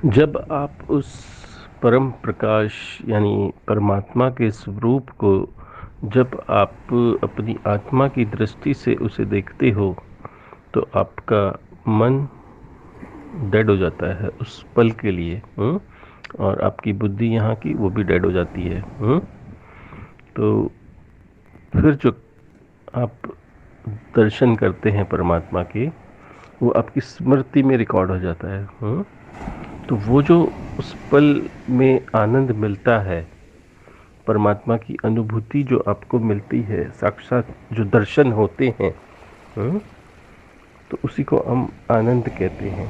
जब आप उस परम प्रकाश यानी परमात्मा के स्वरूप को जब आप अपनी आत्मा की दृष्टि से उसे देखते हो तो आपका मन डेड हो जाता है उस पल के लिए। और आपकी बुद्धि यहाँ की वो भी डेड हो जाती है। तो फिर जो आप दर्शन करते हैं परमात्मा के, वो आपकी स्मृति में रिकॉर्ड हो जाता है। तो वो जो उस पल में आनंद मिलता है, परमात्मा की अनुभूति जो आपको मिलती है, साक्षात जो दर्शन होते हैं, हम्म, तो उसी को हम आनंद कहते हैं।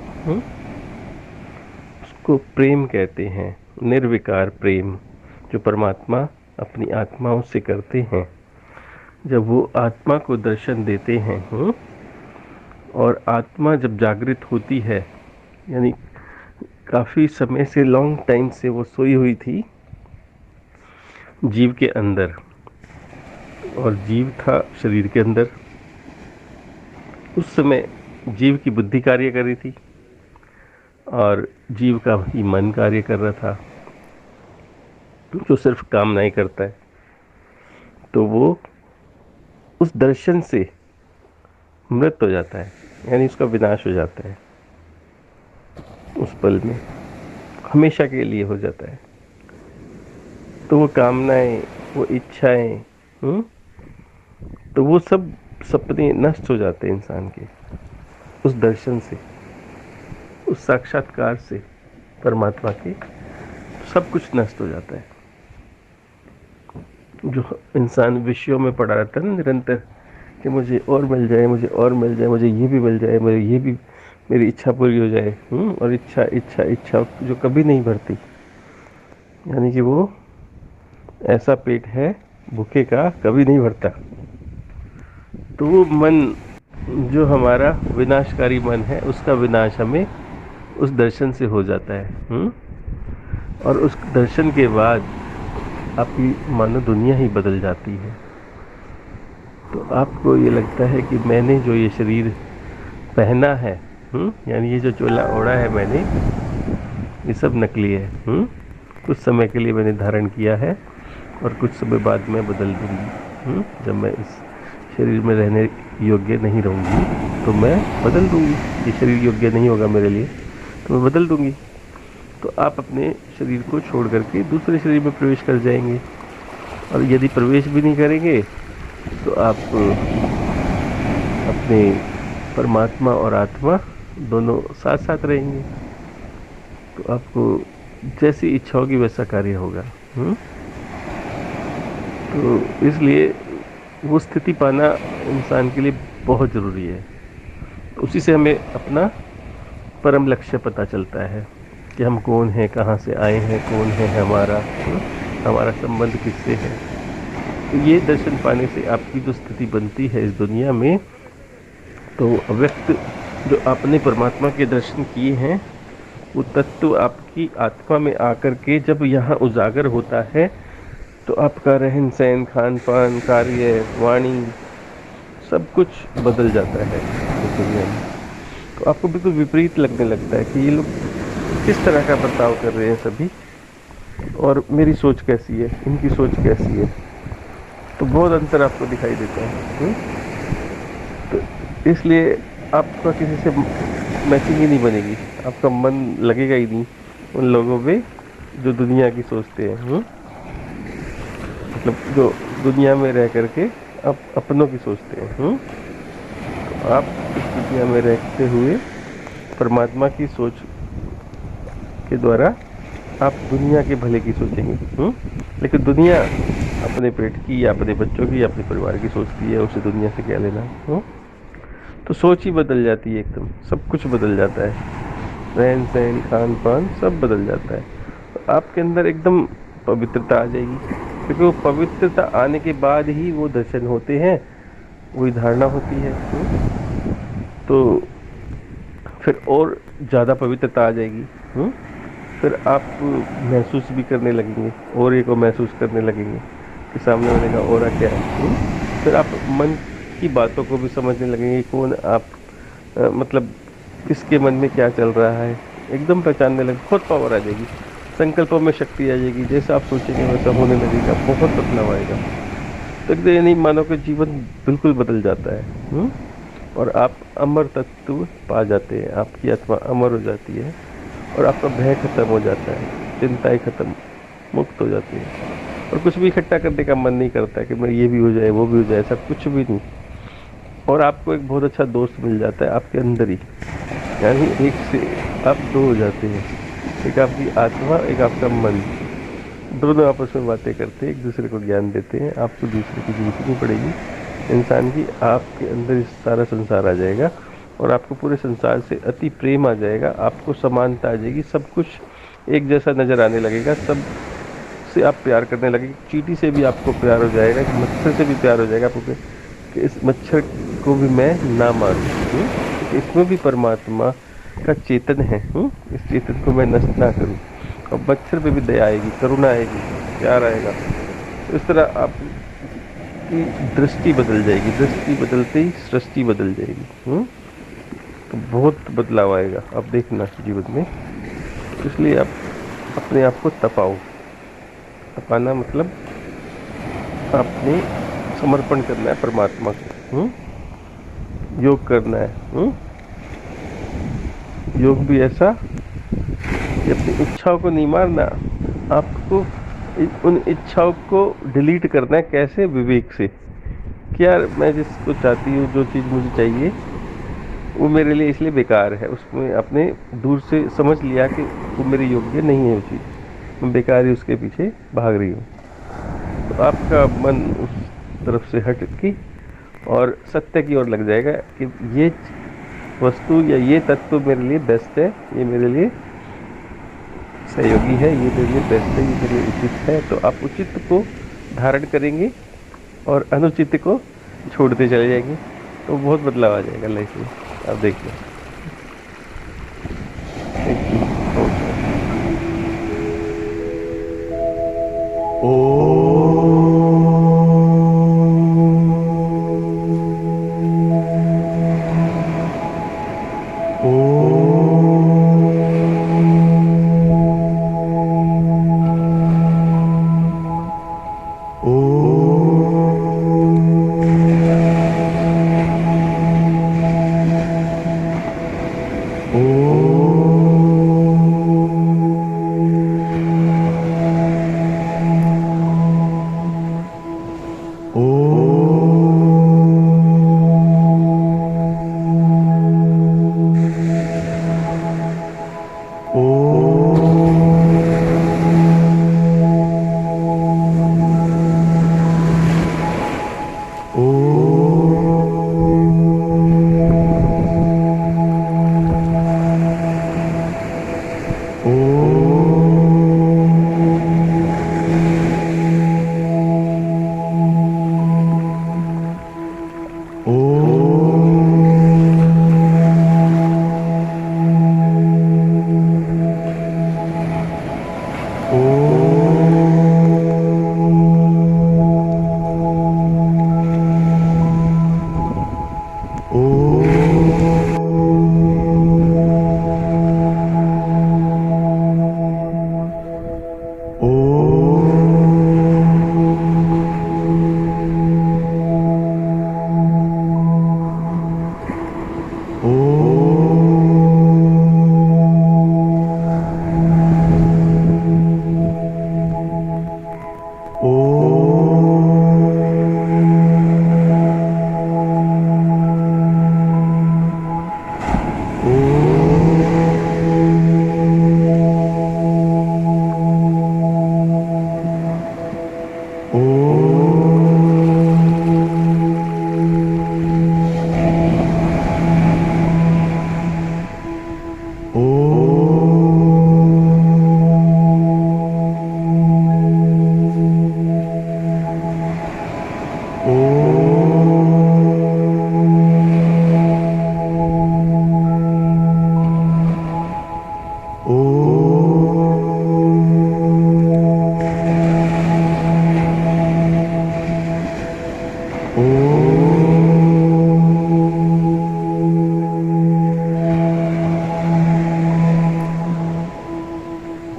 उसको प्रेम कहते हैं, निर्विकार प्रेम जो परमात्मा अपनी आत्माओं से करते हैं। जब वो आत्मा को दर्शन देते हैं, और आत्मा जब जागृत होती है, यानी काफ़ी समय से, लॉन्ग टाइम से वो सोई हुई थी जीव के अंदर, और जीव था शरीर के अंदर। उस समय जीव की बुद्धि कार्य कर रही थी और जीव का ही मन कार्य कर रहा था, जो सिर्फ कामनाएं करता है। तो वो उस दर्शन से मृत हो जाता है, यानी उसका विनाश हो जाता है उस पल में, हमेशा के लिए हो जाता है। तो वो कामनाएं, वो इच्छाएं, तो वो सब सपने नष्ट हो जाते हैं इंसान के उस दर्शन से, उस साक्षात्कार से परमात्मा के। सब कुछ नष्ट हो जाता है। जो इंसान विषयों में पड़ा रहता है ना निरंतर, कि मुझे और मिल जाए, मुझे और मिल जाए, मुझे ये भी मिल जाए, मुझे ये भी, मेरी इच्छा पूरी हो जाए। और इच्छा इच्छा इच्छा जो कभी नहीं भरती, यानी कि वो ऐसा पेट है भूखे का, कभी नहीं भरता। तो वो मन जो हमारा विनाशकारी मन है, उसका विनाश हमें उस दर्शन से हो जाता है। और उस दर्शन के बाद आपकी मानो दुनिया ही बदल जाती है। तो आपको ये लगता है कि मैंने जो ये शरीर पहना है, यानी ये जो चोला ओढ़ा है मैंने, ये सब नकली है। कुछ समय के लिए मैंने धारण किया है और कुछ समय बाद मैं बदल दूंगी। जब मैं इस शरीर में रहने योग्य नहीं रहूँगी तो मैं बदल दूंगी। ये शरीर योग्य नहीं होगा मेरे लिए तो मैं बदल दूंगी। तो आप अपने शरीर को छोड़ करके दूसरे शरीर में प्रवेश कर जाएंगे, और यदि प्रवेश भी नहीं करेंगे तो आप अपने परमात्मा और आत्मा दोनों साथ साथ रहेंगे। तो आपको जैसी इच्छा होगी वैसा कार्य होगा। तो इसलिए वो स्थिति पाना इंसान के लिए बहुत ज़रूरी है। उसी से हमें अपना परम लक्ष्य पता चलता है कि हम कौन हैं, कहाँ से आए हैं, कौन है हमारा, हमारा संबंध किससे है। तो ये दर्शन पाने से आपकी जो स्थिति बनती है इस दुनिया में, तो अव्यक्त जो आपने परमात्मा के दर्शन किए हैं, वो तत्व आपकी आत्मा में आकर के जब यहाँ उजागर होता है, तो आपका रहन सहन, खान पान, कार्य, वाणी, सब कुछ बदल जाता है इस दुनिया में। तो आपको बिल्कुल विपरीत लगने लगता है कि ये लोग किस तरह का बर्ताव कर रहे हैं सभी, और मेरी सोच कैसी है, इनकी सोच कैसी है। तो बहुत अंतर आपको दिखाई देता है। तो इसलिए आपका किसी से मैचिंग ही नहीं बनेगी, आपका मन लगेगा ही नहीं उन लोगों पे जो दुनिया की सोचते हैं। मतलब जो दुनिया में रह करके आप अपनों की सोचते हैं। तो आप इस दुनिया में रहते हुए परमात्मा की सोच के द्वारा आप दुनिया के भले की सोचेंगे। लेकिन दुनिया अपने पेट की या अपने बच्चों की या अपने परिवार की सोचती है, उसे दुनिया से क्या लेना। तो सोच ही बदल जाती है, एकदम सब कुछ बदल जाता है, रहन सहन, खान पान सब बदल जाता है। तो आपके अंदर एकदम पवित्रता आ जाएगी, क्योंकि वो पवित्रता आने के बाद ही वो दर्शन होते हैं, वही धारणा होती है। तो फिर और ज़्यादा पवित्रता आ जाएगी। फिर आप महसूस भी करने लगेंगे, और एक को महसूस करने लगेंगे कि सामने वाले का और क्या है। फिर आप मन की बातों को भी समझने लगेंगे, कौन आप, मतलब किसके मन में क्या चल रहा है, एकदम पहचानने लगे, बहुत पावर आ जाएगी, संकल्पों में शक्ति आ जाएगी, जैसा आप सोचेंगे वैसा होने लगेगा, बहुत बदलाव आएगा। तो एकदम ये नहीं मानो कि जीवन बिल्कुल बदल जाता है। और आप अमर तत्व पा जाते हैं, आपकी आत्मा अमर हो जाती है और आपका भय खत्म हो जाता है, चिंताएं खत्म, मुक्त हो जाती है। और कुछ भी इकट्ठा करने का मन नहीं करता है कि मैं ये भी हो जाए वो भी हो जाए, ऐसा कुछ भी नहीं। और आपको एक बहुत अच्छा दोस्त मिल जाता है आपके अंदर ही, यानी एक से आप दो हो जाते हैं, एक आपकी आत्मा, एक आपका मन, दोनों आपस में बातें करते हैं, एक दूसरे को ज्ञान देते हैं, आपको दूसरे की जरूरत नहीं पड़ेगी इंसान की, आपके अंदर इस सारा संसार आ जाएगा और आपको पूरे संसार से अति प्रेम आ जाएगा, आपको समानता आ जाएगी, सब कुछ एक जैसा नजर आने लगेगा, सब से आप प्यार करने लगेंगे, चींटी से भी आपको प्यार हो जाएगा, मच्छर से भी प्यार हो जाएगा आपको कि इस मच्छर को भी मैं ना मारूं, क्योंकि इसमें भी परमात्मा का चेतन है, इस चेतन को मैं नष्ट ना करूं। और मच्छर पे भी दया आएगी, करुणा आएगी, प्यार आएगा। तो इस तरह आपकी दृष्टि बदल जाएगी, दृष्टि बदलते ही सृष्टि बदल जाएगी। तो बहुत बदलाव आएगा, आप देखना जीवन में। इसलिए आप अपने आप को तपाओ। तपाना मतलब आपने समर्पण करना है परमात्मा को, योग करना है। योग भी ऐसा कि अपनी इच्छाओं को नहीं मारना, आपको उन इच्छाओं को डिलीट करना है। कैसे? विवेक से कि यार मैं जिसको चाहती हूँ, जो चीज़ मुझे चाहिए वो मेरे लिए इसलिए बेकार है, उसमें आपने दूर से समझ लिया कि वो मेरे योग्य नहीं है, वो चीज़ मैं बेकार ही उसके पीछे भाग रही हूँ। तो आपका मन उस तरफ से हट के और सत्य की ओर लग जाएगा कि ये वस्तु या ये तत्व मेरे लिए बेस्ट है, ये मेरे लिए सहयोगी है, ये मेरे लिए बेस्ट है, ये मेरे लिए उचित है। तो आप उचित को धारण करेंगे और अनुचित को छोड़ते चले जाएंगे, तो बहुत बदलाव आ जाएगा लाइफ में, आप देखिए। Thank you.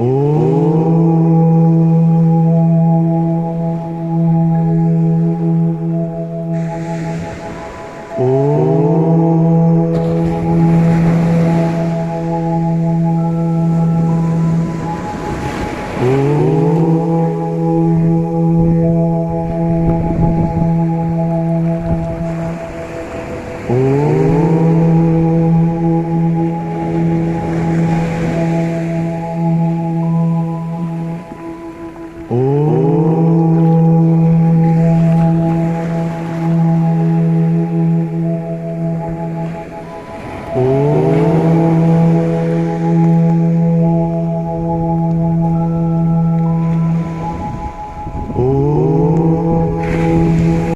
ओ